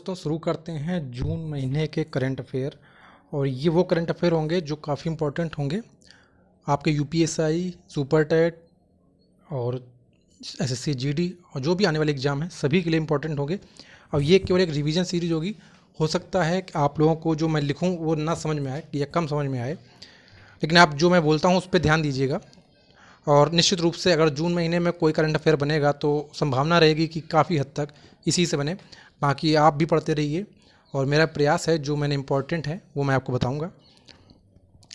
दोस्तों शुरू करते हैं जून महीने के करंट अफेयर। और ये वो करंट अफेयर होंगे जो काफ़ी इम्पोर्टेंट होंगे आपके यूपीएसआई, सुपर टेट और एसएससी जीडी और जो भी आने वाले एग्ज़ाम हैं सभी के लिए इम्पोर्टेंट होंगे। और ये केवल एक रिवीजन सीरीज होगी। हो सकता है कि आप लोगों को जो मैं लिखूं वो ना समझ में आए या कम समझ में आए, लेकिन आप जो मैं बोलता हूँ उस पर ध्यान दीजिएगा। और निश्चित रूप से अगर जून महीने में कोई करंट अफेयर बनेगा तो संभावना रहेगी कि काफ़ी हद तक इसी से बने। बाकी आप भी पढ़ते रहिए और मेरा प्रयास है जो मैंने इम्पोर्टेंट है वो मैं आपको बताऊंगा।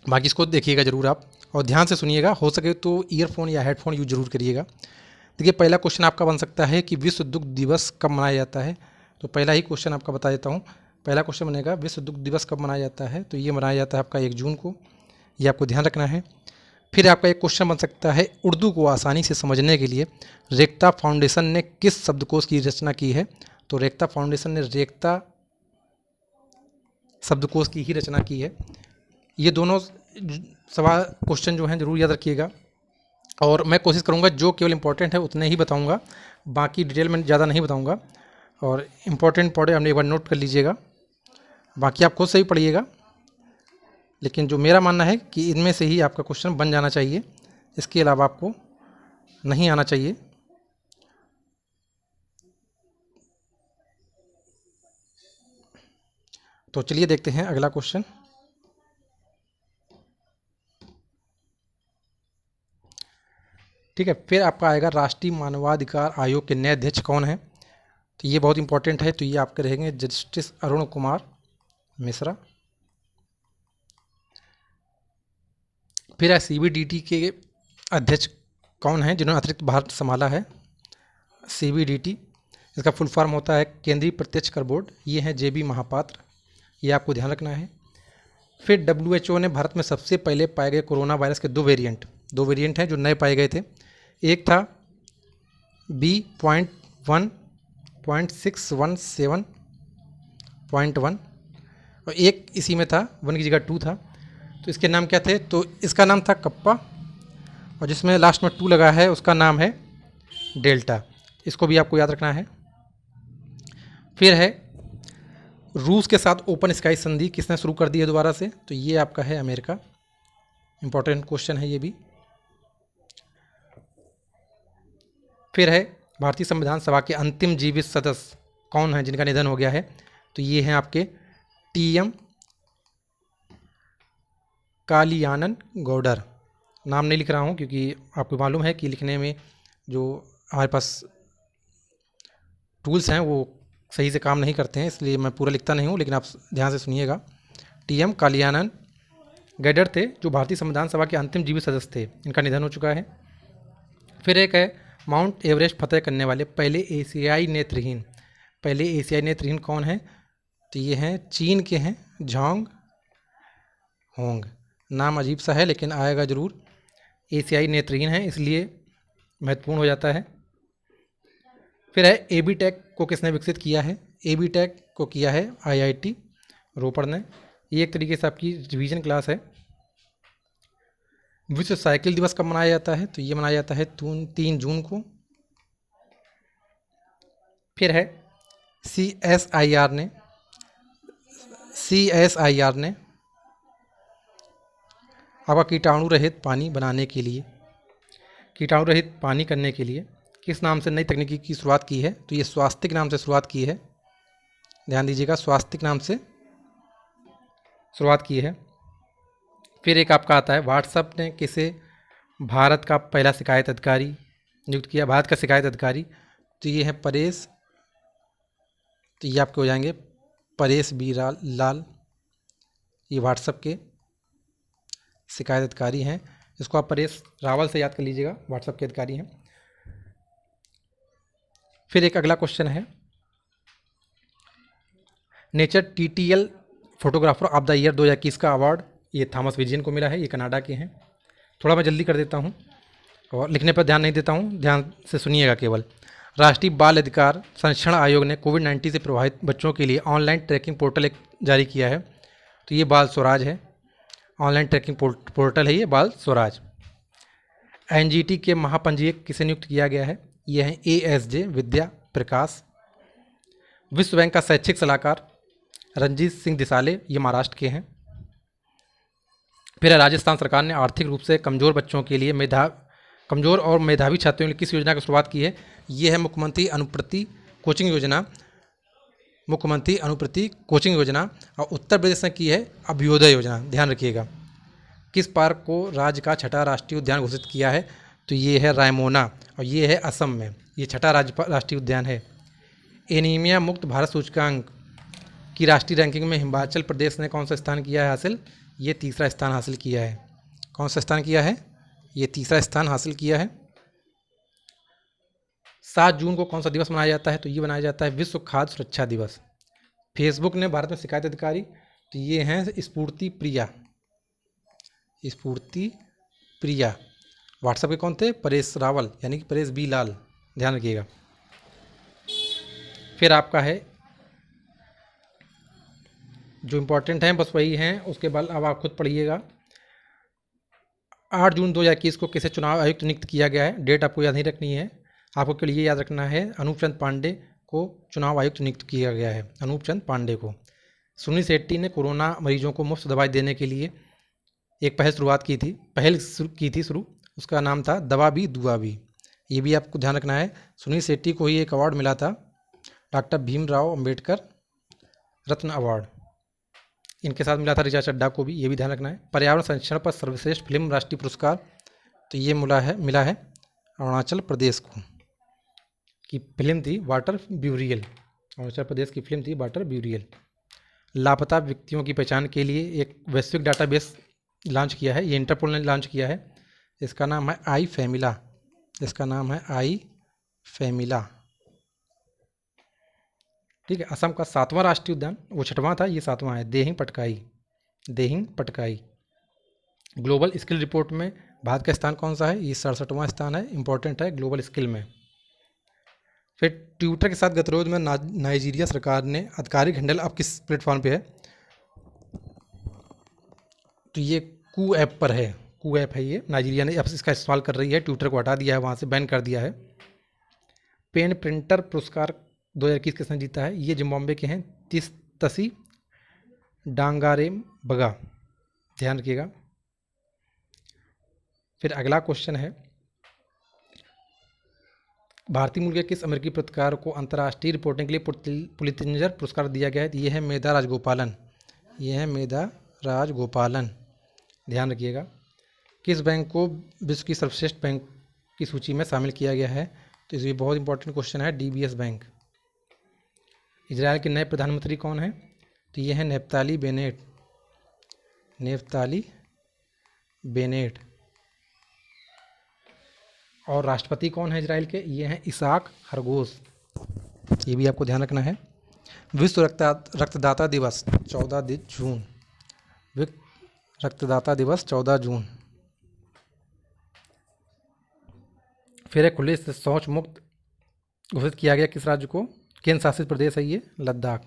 बाकी इसको देखिएगा ज़रूर आप और ध्यान से सुनिएगा। हो सके तो ईयरफोन या हेडफोन यूज ज़रूर करिएगा। देखिए, पहला क्वेश्चन आपका बन सकता है कि विश्व दुग्ध दिवस कब मनाया जाता है। तो पहला ही क्वेश्चन आपका बता देता हूँ। पहला क्वेश्चन बनेगा विश्व दुग्ध दिवस कब मनाया जाता है। तो ये मनाया जाता है आपका 1 जून को। ये आपको ध्यान रखना है। फिर आपका एक क्वेश्चन बन सकता है उर्दू को आसानी से समझने के लिए रेख्ता फाउंडेशन ने किस शब्दकोश की रचना की है। तो रेख्ता फाउंडेशन ने रेख्ता शब्दकोश की ही रचना की है। ये दोनों सवाल क्वेश्चन जो हैं ज़रूर याद रखिएगा और मैं कोशिश करूंगा जो केवल इंपॉर्टेंट है उतने ही बताऊंगा, बाकी डिटेल में ज़्यादा नहीं बताऊंगा। और इम्पोर्टेंट पॉइंट हमने एक बार नोट कर लीजिएगा, बाकी आप खुद से ही पढ़िएगा। लेकिन जो मेरा मानना है कि इनमें से ही आपका क्वेश्चन बन जाना चाहिए, इसके अलावा आपको नहीं आना चाहिए। तो चलिए देखते हैं अगला क्वेश्चन। ठीक है, फिर आपका आएगा राष्ट्रीय मानवाधिकार आयोग के नए अध्यक्ष कौन है। तो ये बहुत इंपॉर्टेंट है। तो ये आपके रहेंगे जस्टिस अरुण कुमार मिश्रा। फिर है सीबीडीटी के अध्यक्ष कौन है जिन्होंने अतिरिक्त भार संभाला है। सीबीडीटी इसका फुल फॉर्म होता है केंद्रीय प्रत्यक्ष कर बोर्ड। ये है जेबी महापात्र। ये आपको ध्यान रखना है। फिर डब्ल्यूएचओ ने भारत में सबसे पहले पाए गए कोरोना वायरस के दो वेरिएंट हैं जो नए पाए गए थे। एक था B.1.617.1 और एक इसी में था 1 की जगह 2 था। तो इसके नाम क्या थे। तो इसका नाम था कप्पा और जिसमें लास्ट में 2 लगा है उसका नाम है डेल्टा। इसको भी आपको याद रखना है। फिर है रूस के साथ ओपन स्काई संधि किसने शुरू कर दी है दोबारा से। तो ये आपका है अमेरिका। इंपॉर्टेंट क्वेश्चन है ये भी। फिर है भारतीय संविधान सभा के अंतिम जीवित सदस्य कौन है जिनका निधन हो गया है। तो ये हैं आपके टीएम कालियानन गौडर। नाम नहीं लिख रहा हूँ क्योंकि आपको मालूम है कि लिखने में जो हमारे पास टूल्स हैं वो सही से काम नहीं करते हैं, इसलिए मैं पूरा लिखता नहीं हूँ, लेकिन आप ध्यान से सुनिएगा। टीएम कालियानन गैडर थे जो भारतीय संविधान सभा के अंतिम जीवित सदस्य थे। इनका निधन हो चुका है। फिर एक है माउंट एवरेस्ट फतेह करने वाले पहले एशियाई नेत्रहीन कौन है। तो ये हैं चीन के हैं झांग होंग। नाम अजीब सा है लेकिन आएगा ज़रूर। एशियाई नेत्रहीन है इसलिए महत्वपूर्ण हो जाता है। फिर है एबी टेक को किसने विकसित किया है। एबी टेक को किया है आईआईटी रोपड़ ने। ये एक तरीके से आपकी रिवीजन क्लास है। विश्व साइकिल दिवस कब मनाया जाता है। तो ये मनाया जाता है 3 जून को। फिर है सीएसआईआर ने आपका कीटाणु रहित पानी करने के लिए किस नाम से नई तकनीकी की शुरुआत की है। तो ये स्वास्तिक नाम से शुरुआत की है। ध्यान दीजिएगा, स्वास्तिक नाम से शुरुआत की है। फिर एक आपका आता है व्हाट्सएप ने किसे भारत का पहला शिकायत अधिकारी नियुक्त किया। भारत का शिकायत अधिकारी तो ये है परेश। तो ये आपके हो जाएंगे परेश बी लाल। ये व्हाट्सएप के शिकायत अधिकारी हैं। इसको आप परेश रावल से याद कर लीजिएगा, व्हाट्सएप के अधिकारी हैं। फिर एक अगला क्वेश्चन है nature TTL photographer of the year 2021 का अवार्ड ये थॉमस विजियन को मिला है। ये कनाडा के हैं। थोड़ा मैं जल्दी कर देता हूँ और लिखने पर ध्यान नहीं देता हूँ, ध्यान से सुनिएगा केवल। राष्ट्रीय बाल अधिकार संरक्षण आयोग ने कोविड-19 से प्रभावित बच्चों के लिए ऑनलाइन ट्रैकिंग पोर्टल एक जारी किया है। तो ये बाल स्वराज है। ऑनलाइन ट्रैकिंग पोर्टल है ये बाल स्वराज। एनजीटी के महापंजीयक किसे नियुक्त किया गया है। ये हैं एएसजे विद्या प्रकाश। विश्व बैंक का शैक्षिक सलाहकार रंजीत सिंह दिसाले, ये महाराष्ट्र के हैं। फिर राजस्थान सरकार ने आर्थिक रूप से कमज़ोर बच्चों के लिए कमज़ोर और मेधावी छात्रों के लिए किस योजना की शुरुआत की है? ये है मुख्यमंत्री अनुप्रति कोचिंग योजना, मुख्यमंत्री अनुप्रति कोचिंग योजना। और उत्तर प्रदेश ने की है अभ्युदय योजना, ध्यान रखिएगा। किस पार्क को राज्य का छठा राष्ट्रीय उद्यान घोषित किया है? तो ये है रायमोना, और ये है असम में, ये छठा राष्ट्रीय उद्यान है। एनीमिया मुक्त भारत सूचकांक की राष्ट्रीय रैंकिंग में हिमाचल प्रदेश ने कौन सा स्थान किया है हासिल? ये तीसरा स्थान हासिल किया है। कौन सा स्थान किया है? ये तीसरा स्थान हासिल किया है। 7 जून को कौन सा दिवस मनाया जाता है? तो ये मनाया जाता है विश्व खाद्य सुरक्षा दिवस। फेसबुक ने भारत में शिकायत अधिकारी, तो ये हैं स्फूर्ति प्रिया, स्फूर्ति प्रिया। व्हाट्सएप के कौन थे? परेश रावल, यानी कि परेश बी लाल, ध्यान रखिएगा। फिर आपका है जो इम्पोर्टेंट हैं बस वही हैं, उसके बाद अब आप खुद पढ़िएगा। 8 जून 2021 को किसे चुनाव आयुक्त नियुक्त किया गया है? डेट आपको याद नहीं रखनी है, आपको के लिए याद रखना है अनूप चंद पांडे को चुनाव आयुक्त नियुक्त किया गया है, अनूप चंद पांडे को। सुनील शेट्टी ने कोरोना मरीजों को मुफ्त दवाई देने के लिए एक पहल की थी शुरू, उसका नाम था दवा भी दुआ भी। ये भी आपको ध्यान रखना है। सुनील शेट्टी को ही एक अवार्ड मिला था, डॉक्टर भीमराव अंबेडकर रत्न अवार्ड, इनके साथ मिला था ऋचा चड्ढा को भी, ये भी ध्यान रखना है। पर्यावरण संरक्षण पर सर्वश्रेष्ठ फिल्म राष्ट्रीय पुरस्कार, तो ये मिला है अरुणाचल प्रदेश को, की फिल्म थी वाटर ब्यूरियल, अरुणाचल प्रदेश की फिल्म थी वाटर ब्यूरियल। लापता व्यक्तियों की पहचान के लिए एक वैश्विक डाटाबेस लॉन्च किया है, ये इंटरपोल ने लॉन्च किया है, इसका नाम है आई फैमिला, इसका नाम है आई फैमिला। ठीक है। असम का 7वां राष्ट्रीय उद्यान, वो 6वां था, ये 7वां है, Dehing Patkai. Global skill report में भारत का स्थान कौन सा है? ये 67वां स्थान है, इंपॉर्टेंट है ग्लोबल स्किल में। फिर ट्विटर के साथ गतिरोध में नाइजीरिया सरकार ने आधिकारिक हैंडल अब किस प्लेटफॉर्म पे है? तो ये कू ऐप पर है, कू ऐप है ये, नाइजीरिया ने अब इसका इस्तेमाल कर रही है, ट्विटर को हटा दिया है, वहाँ से बैन कर दिया है। पेन प्रिंटर पुरस्कार 2021 किसने जीता है? ये जिम्बाब्वे के हैं तसी डांगारेम बगा, ध्यान रखिएगा। फिर अगला क्वेश्चन है, भारतीय मूल के किस अमेरिकी पत्रकार को अंतर्राष्ट्रीय रिपोर्टिंग के लिए पुलित्जर पुरस्कार दिया गया है? ये है मेधा राजगोपालन, ये है मेधा राजगोपालन, ध्यान रखिएगा। किस बैंक को विश्व की सर्वश्रेष्ठ बैंक की सूची में शामिल किया गया है? तो इसलिए बहुत इंपॉर्टेंट क्वेश्चन है, डीबीएस बैंक। इजराइल के नए प्रधानमंत्री कौन हैं? तो ये हैं नेफ्ताली बेनेट, नेफ्ताली बेनेट। और राष्ट्रपति कौन है इजराइल के? ये हैं इसाक हरगोस, ये भी आपको ध्यान रखना है। विश्व रक्तदाता दिवस 14 जून, विश्व रक्तदाता दिवस 14 जून। फिर है खुले से शौच मुक्त घोषित किया गया किस राज्य को? केंद्र शासित प्रदेश है ये लद्दाख,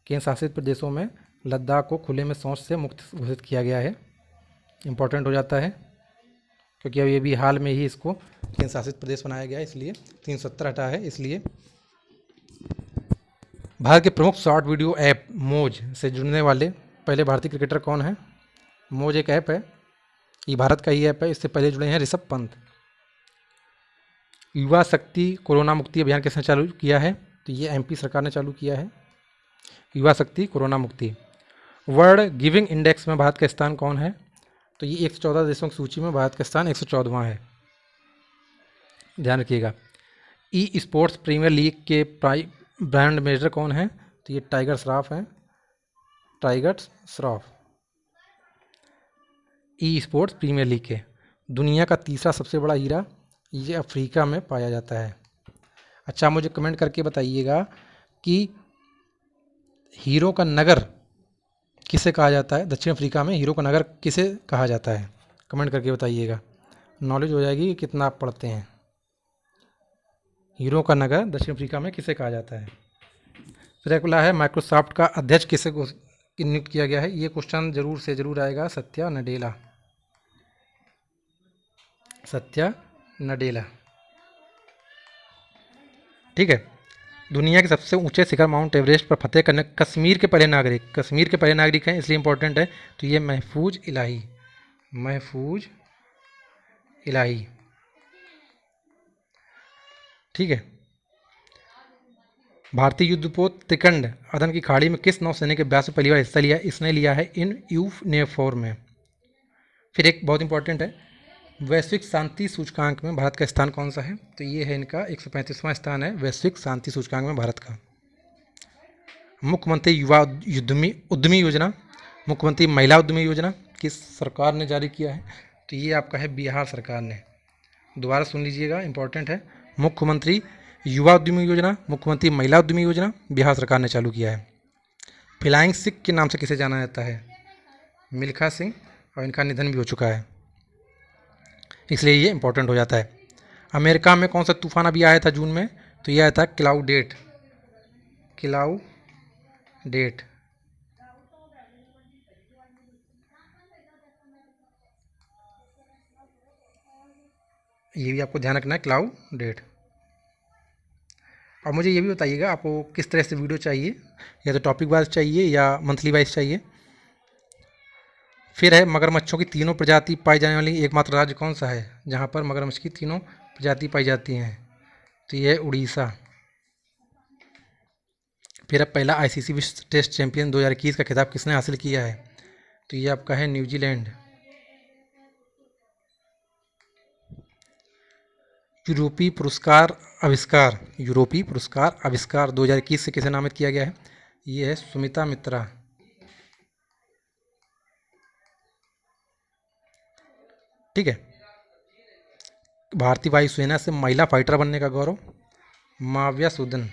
केंद्र शासित प्रदेशों में लद्दाख को खुले में शौच से मुक्त घोषित किया गया है, इंपॉर्टेंट हो जाता है क्योंकि अब ये भी हाल में ही इसको केंद्र शासित प्रदेश बनाया गया है, इसलिए 370 हटा है। इसलिए भारत के प्रमुख शॉर्ट वीडियो ऐप मोज से जुड़ने वाले पहले भारतीय क्रिकेटर कौन है? मोज एक ऐप है, ये भारत का ही ऐप है, इससे पहले जुड़े हैं ऋषभ पंत। युवा शक्ति कोरोना मुक्ति अभियान किसने चालू किया है? तो ये एमपी सरकार ने चालू किया है, युवा शक्ति कोरोना मुक्ति। वर्ल्ड गिविंग इंडेक्स में भारत का स्थान कौन है? तो ये 114 देशों की सूची में भारत का स्थान 114वां है, ध्यान रखिएगा। ई स्पोर्ट्स प्रीमियर लीग के ब्रांड मैनेजर कौन है? तो ये टाइगर श्रॉफ हैं, Tiger Shroff. E sports premier league के। दुनिया का तीसरा सबसे बड़ा हीरा ये अफ्रीका में पाया जाता है। अच्छा, मुझे कमेंट करके बताइएगा कि हीरो का नगर किसे कहा जाता है? दक्षिण अफ्रीका में हीरो का नगर किसे कहा जाता है? कमेंट करके बताइएगा, नॉलेज हो जाएगी कि कितना आप पढ़ते हैं। हीरो का नगर दक्षिण अफ्रीका में किसे कहा जाता है? फिर अगला है माइक्रोसॉफ्ट का अध्यक्ष किसे नियुक्त किया गया है? ये क्वेश्चन जरूर से जरूर आएगा, सत्या नडेला, सत्या नडेला। ठीक है। दुनिया के सबसे ऊंचे शिखर माउंट एवरेस्ट पर फतेह करने कश्मीर के पहले नागरिक हैं, इसलिए इंपॉर्टेंट है। तो ये महफूज इलाही, महफूज इलाही, ठीक है। भारतीय युद्धपोत त्रिकंड अदन की खाड़ी में किस नौसैनिक के अभ्यास में पहली बार हिस्सा लिया? इसने लिया है इन यूनेफोर में। फिर एक बहुत इंपॉर्टेंट है, वैश्विक शांति सूचकांक में भारत का स्थान कौन सा है? तो ये है इनका 135वां स्थान है वैश्विक शांति सूचकांक में भारत का। मुख्यमंत्री युवा उद्यमी योजना, मुख्यमंत्री महिला उद्यमी योजना किस सरकार ने जारी किया है? तो ये आपका है बिहार सरकार ने। दोबारा सुन लीजिएगा, इंपॉर्टेंट है। मुख्यमंत्री युवा उद्यमी योजना, मुख्यमंत्री महिला उद्यमी योजना बिहार सरकार ने चालू किया है। फ्लाइंग सिख के नाम से किसे जाना जाता है? मिल्खा सिंह, और इनका निधन भी हो चुका है, इसलिए ये इंपॉर्टेंट हो जाता है। अमेरिका में कौन सा तूफान अभी आया था जून में? तो ये आया था क्लाउडेट, क्लाउडेट। ये भी आपको ध्यान रखना है, क्लाउडेट। और मुझे ये भी बताइएगा आपको किस तरह से वीडियो चाहिए, या तो टॉपिक वाइज चाहिए या मंथली वाइज चाहिए। फिर है, मगरमच्छों की तीनों प्रजाति पाई जाने वाली एकमात्र राज्य कौन सा है जहाँ पर मगरमच्छ की तीनों प्रजाति पाई जाती हैं? तो ये है उड़ीसा। फिर अब पहला आईसीसी विश्व टेस्ट चैंपियन 2021 का खिताब किसने हासिल किया है? तो ये आपका है न्यूजीलैंड। यूरोपीय पुरस्कार आविष्कार 2021 से किसे नामित किया गया है? ये है सुमिता मित्रा। ठीक है। भारतीय वायुसेना से महिला फाइटर बनने का गौरव, माव्या सूदन।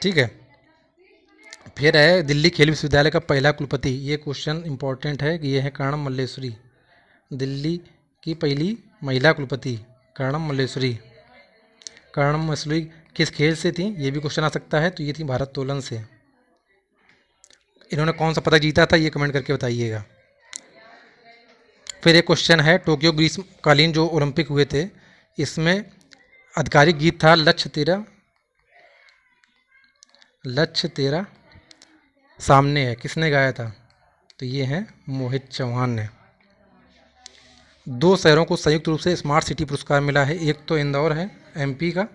ठीक है। फिर है, दिल्ली खेल विश्वविद्यालय का पहला कुलपति। ये क्वेश्चन इंपॉर्टेंट है कि ये है कर्णम मल्लेश्वरी। दिल्ली की पहली महिला कुलपति कर्णम मल्लेश्वरी। कर्णम मल्लेश्वरी किस खेल से थी? ये भी क्वेश्चन आ सकता है। तो ये थी भारोत्तोलन से। इन्होंने कौन सा पदक जीता था? ये कमेंट करके बताइएगा। फिर एक क्वेश्चन है, टोक्यो ग्रीष्मकालीन जो ओलंपिक हुए थे, इसमें आधिकारिक गीत था लक्ष्य तेरा सामने है, किसने गाया था? तो ये है मोहित चौहान ने। 2 शहरों को संयुक्त रूप से स्मार्ट सिटी पुरस्कार मिला है। एक तो इंदौर है एमपी का,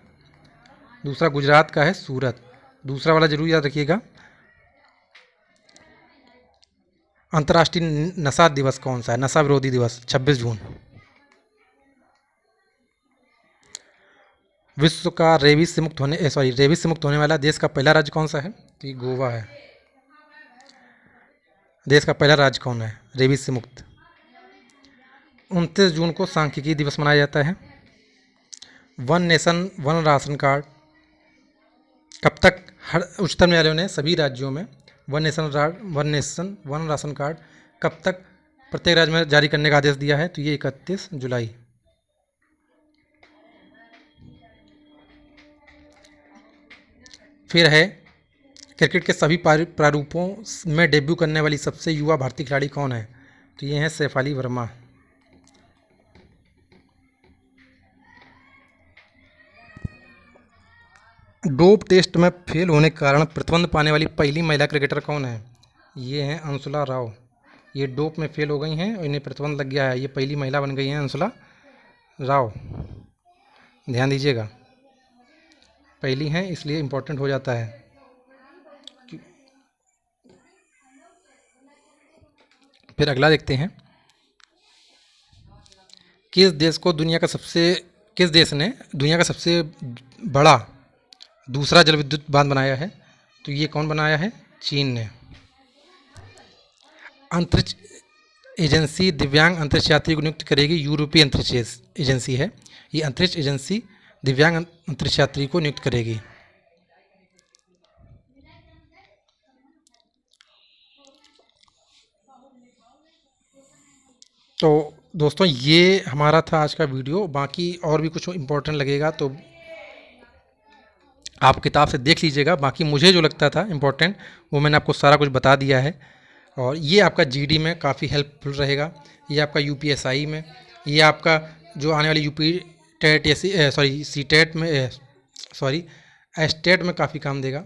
दूसरा गुजरात का है सूरत। दूसरा वाला जरूर याद रखिएगा। अंतर्राष्ट्रीय नशा दिवस कौन सा है? नशा विरोधी दिवस 26 जून। विश्व का रेबीज से मुक्त होने वाला देश का पहला राज्य कौन सा है? तो ये गोवा है। देश का पहला राज्य कौन है रेबीज से मुक्त? 29 जून को सांख्यिकी दिवस मनाया जाता है। One nation one ration card कब तक उच्चतम न्यायालय ने सभी राज्यों में one nation one ration card कब तक प्रत्येक राज्य में जारी करने का आदेश दिया है? तो ये 31 जुलाई। फिर है, क्रिकेट के सभी प्रारूपों में डेब्यू करने वाली सबसे युवा भारतीय खिलाड़ी कौन है? तो ये हैं सैफाली वर्मा। डोप टेस्ट में फेल होने के कारण प्रतिबंध पाने वाली पहली महिला क्रिकेटर कौन है? ये हैं अंशुला राव। ये डोप में फेल हो गई हैं और इन्हें प्रतिबंध लग गया है। ये पहली महिला बन गई हैं अंशुला राव, ध्यान दीजिएगा, पहली हैं इसलिए इम्पोर्टेंट हो जाता है। फिर अगला देखते हैं, किस देश ने दुनिया का सबसे बड़ा दूसरा जल विद्युत बांध बनाया है? तो ये कौन बनाया है? चीन ने। अंतरिक्ष एजेंसी दिव्यांग अंतरिक्ष यात्री को नियुक्त करेगी। यूरोपीय अंतरिक्ष एजेंसी है ये। अंतरिक्ष एजेंसी दिव्यांग अंतरिक्ष यात्री को नियुक्त करेगी। तो दोस्तों ये हमारा था आज का वीडियो। बाकी और भी कुछ इम्पोर्टेंट लगेगा तो आप किताब से देख लीजिएगा। बाकी मुझे जो लगता था इम्पोर्टेंट वो मैंने आपको सारा कुछ बता दिया है। और ये आपका जीडी में काफ़ी हेल्पफुल रहेगा, ये आपका यूपीएसआई में, ये आपका जो आने वाली यूपी टेट या सॉरी सी टेट में सॉरी एस्टेट में काफ़ी काम देगा।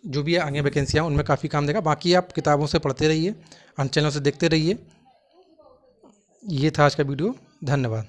जो भी आगे वैकेंसियाँ उनमें काफ़ी काम देगा। बाकी आप किताबों से पढ़ते रहिए, अन्य चैनलों से देखते रहिए। ये था आज का वीडियो, धन्यवाद।